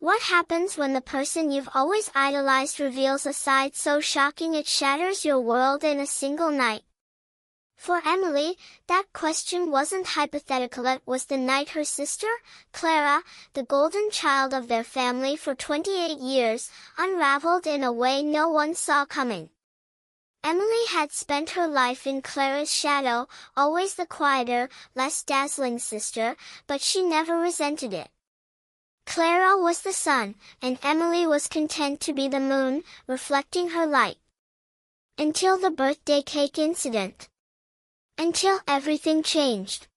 What happens when the person you've always idolized reveals a side so shocking it shatters your world in a single night? For Emily, that question wasn't hypothetical. It was the night her sister, Clara, the golden child of their family for 28 years, unraveled in a way no one saw coming. Emily had spent her life in Clara's shadow, always the quieter, less dazzling sister, but she never resented it. Clara was the sun, and Emily was content to be the moon, reflecting her light. Until the birthday cake incident. Until everything changed.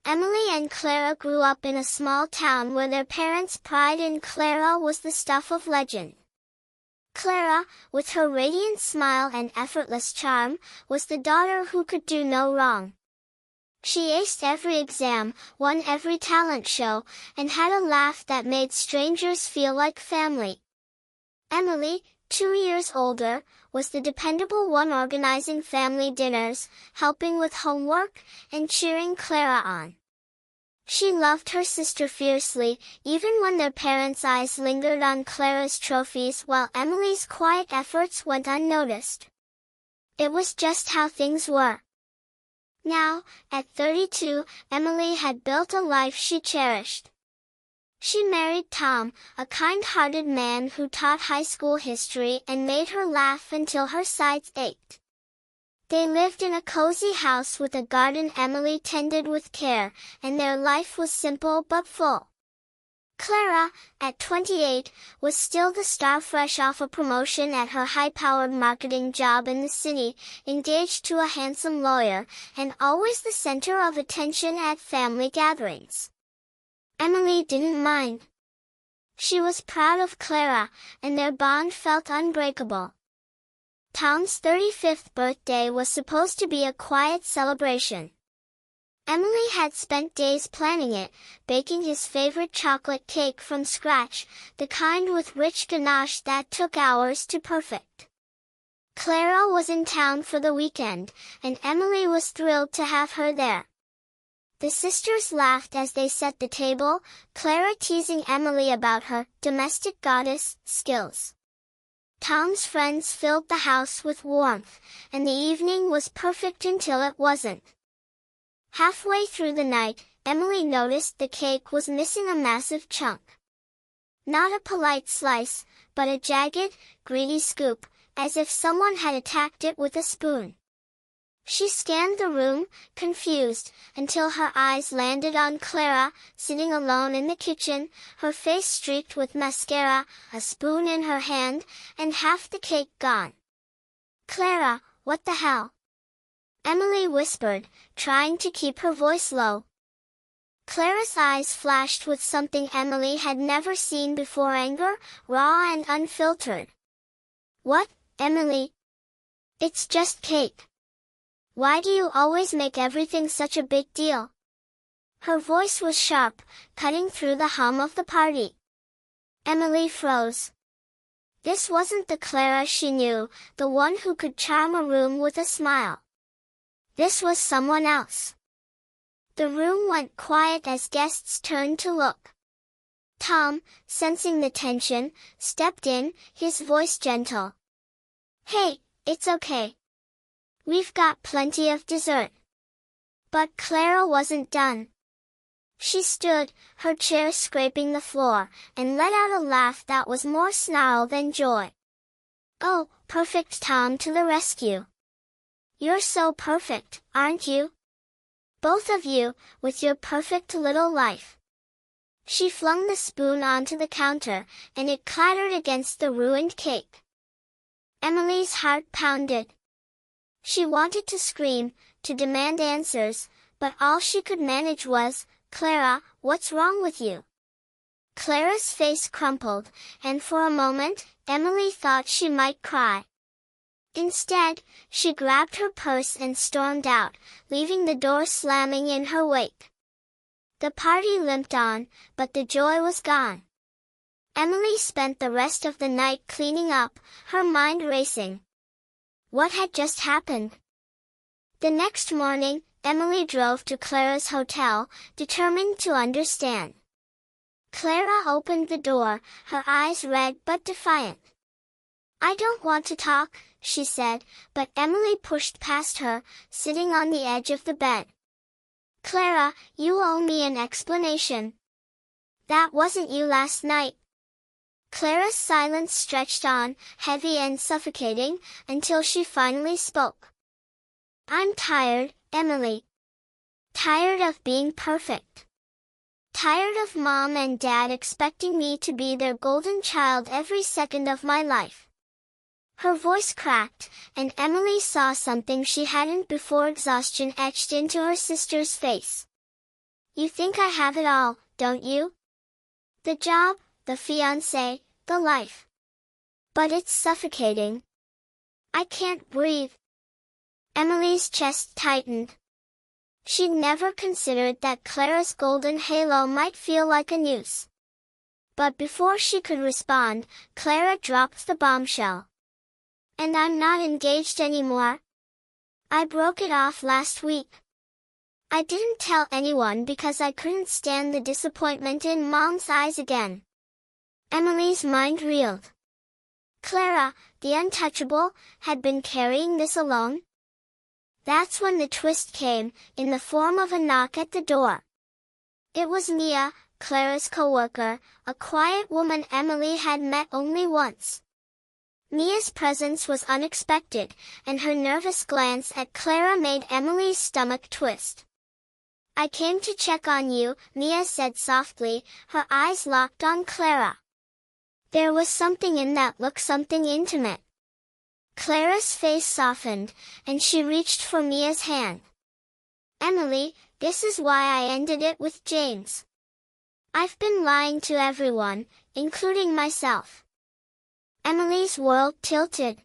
Emily and Clara grew up in a small town where their parents' pride in Clara was the stuff of legend. Clara, with her radiant smile and effortless charm, was the daughter who could do no wrong. She aced every exam, won every talent show, and had a laugh that made strangers feel like family. Emily, 2 years older, was the dependable one, organizing family dinners, helping with homework, and cheering Clara on. She loved her sister fiercely, even when their parents' eyes lingered on Clara's trophies while Emily's quiet efforts went unnoticed. It was just how things were. Now, at 32, Emily had built a life she cherished. She married Tom, a kind-hearted man who taught high school history and made her laugh until her sides ached. They lived in a cozy house with a garden Emily tended with care, and their life was simple but full. Clara, at 28, was still the star, fresh off a promotion at her high-powered marketing job in the city, engaged to a handsome lawyer, and always the center of attention at family gatherings. Emily didn't mind. She was proud of Clara, and their bond felt unbreakable. Tom's 35th birthday was supposed to be a quiet celebration. Emily had spent days planning it, baking his favorite chocolate cake from scratch, the kind with rich ganache that took hours to perfect. Clara was in town for the weekend, and Emily was thrilled to have her there. The sisters laughed as they set the table, Clara teasing Emily about her domestic goddess skills. Tom's friends filled the house with warmth, and the evening was perfect until it wasn't. Halfway through the night, Emily noticed the cake was missing a massive chunk. Not a polite slice, but a jagged, greedy scoop, as if someone had attacked it with a spoon. She scanned the room, confused, until her eyes landed on Clara, sitting alone in the kitchen, her face streaked with mascara, a spoon in her hand, and half the cake gone. "Clara, what the hell?" Emily whispered, trying to keep her voice low. Clara's eyes flashed with something Emily had never seen before: anger, raw and unfiltered. "What, Emily? It's just cake. Why do you always make everything such a big deal?" Her voice was sharp, cutting through the hum of the party. Emily froze. This wasn't the Clara she knew, the one who could charm a room with a smile. This was someone else. The room went quiet as guests turned to look. Tom, sensing the tension, stepped in, his voice gentle. "Hey, it's okay. We've got plenty of dessert." But Clara wasn't done. She stood, her chair scraping the floor, and let out a laugh that was more snarl than joy. "Oh, perfect!" Tom to the rescue. "You're so perfect, aren't you? Both of you, with your perfect little life." She flung the spoon onto the counter, and it clattered against the ruined cake. Emily's heart pounded. She wanted to scream, to demand answers, but all she could manage was, "Clara, what's wrong with you?" Clara's face crumpled, and for a moment, Emily thought she might cry. Instead, she grabbed her purse and stormed out, leaving the door slamming in her wake. The party limped on, but the joy was gone. Emily spent the rest of the night cleaning up, her mind racing. What had just happened? The next morning, Emily drove to Clara's hotel, determined to understand. Clara opened the door, her eyes red but defiant. "I don't want to talk," she said, but Emily pushed past her, sitting on the edge of the bed. "Clara, you owe me an explanation. That wasn't you last night." Clara's silence stretched on, heavy and suffocating, until she finally spoke. "I'm tired, Emily. Tired of being perfect. Tired of Mom and Dad expecting me to be their golden child every second of my life." Her voice cracked, and Emily saw something she hadn't before: exhaustion etched into her sister's face. "You think I have it all, don't you? The job, the fiancé, the life. But it's suffocating. I can't breathe." Emily's chest tightened. She'd never considered that Clara's golden halo might feel like a noose. But before she could respond, Clara dropped the bombshell. "And I'm not engaged anymore. I broke it off last week. I didn't tell anyone because I couldn't stand the disappointment in Mom's eyes again." Emily's mind reeled. Clara, the untouchable, had been carrying this alone? That's when the twist came, in the form of a knock at the door. It was Mia, Clara's coworker, a quiet woman Emily had met only once. Mia's presence was unexpected, and her nervous glance at Clara made Emily's stomach twist. "I came to check on you," Mia said softly, her eyes locked on Clara. There was something in that look, something intimate. Clara's face softened, and she reached for Mia's hand. "Emily, this is why I ended it with James. I've been lying to everyone, including myself." Emily's world tilted.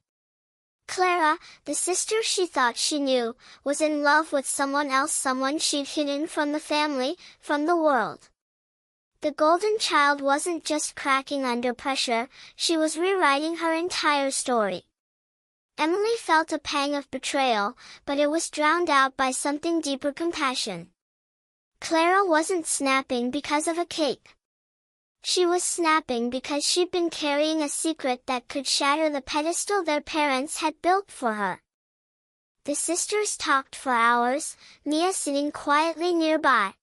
Clara, the sister she thought she knew, was in love with someone else, someone she'd hidden from the family, from the world. The golden child wasn't just cracking under pressure, she was rewriting her entire story. Emily felt a pang of betrayal, but it was drowned out by something deeper: compassion. Clara wasn't snapping because of a cake. She was snapping because she'd been carrying a secret that could shatter the pedestal their parents had built for her. The sisters talked for hours, Mia sitting quietly nearby.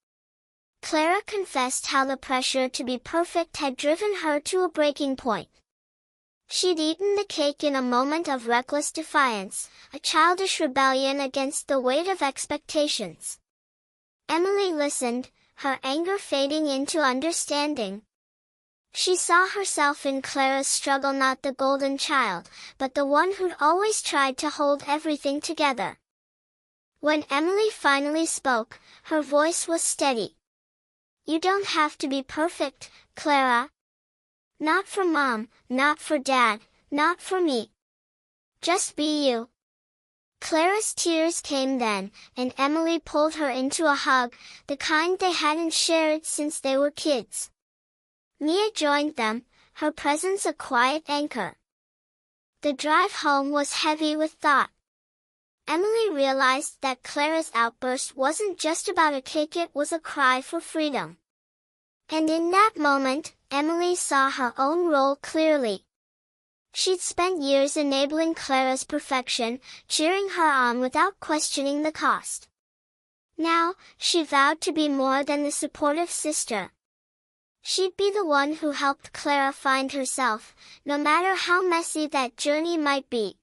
Clara confessed how the pressure to be perfect had driven her to a breaking point. She'd eaten the cake in a moment of reckless defiance, a childish rebellion against the weight of expectations. Emily listened, her anger fading into understanding. She saw herself in Clara's struggle, not the golden child, but the one who'd always tried to hold everything together. When Emily finally spoke, her voice was steady. "You don't have to be perfect, Clara. Not for Mom, not for Dad, not for me. Just be you." Clara's tears came then, and Emily pulled her into a hug, the kind they hadn't shared since they were kids. Mia joined them, her presence a quiet anchor. The drive home was heavy with thought. Emily realized that Clara's outburst wasn't just about a cake, it was a cry for freedom. And in that moment, Emily saw her own role clearly. She'd spent years enabling Clara's perfection, cheering her on without questioning the cost. Now, she vowed to be more than the supportive sister. She'd be the one who helped Clara find herself, no matter how messy that journey might be.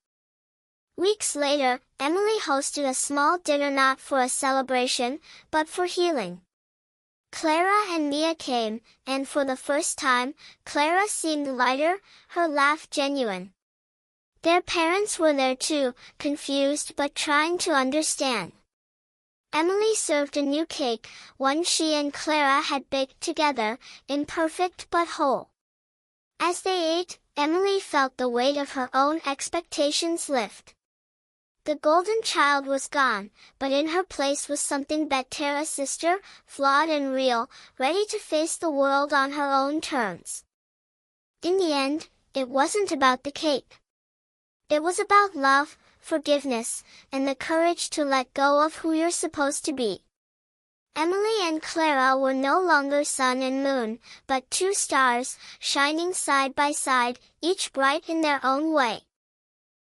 Weeks later, Emily hosted a small dinner, not for a celebration, but for healing. Clara and Mia came, and for the first time, Clara seemed lighter, her laugh genuine. Their parents were there too, confused but trying to understand. Emily served a new cake, one she and Clara had baked together, imperfect but whole. As they ate, Emily felt the weight of her own expectations lift. The golden child was gone, but in her place was something better: a sister, flawed and real, ready to face the world on her own terms. In the end, it wasn't about the cake. It was about love, forgiveness, and the courage to let go of who you're supposed to be. Emily and Clara were no longer sun and moon, but two stars, shining side by side, each bright in their own way.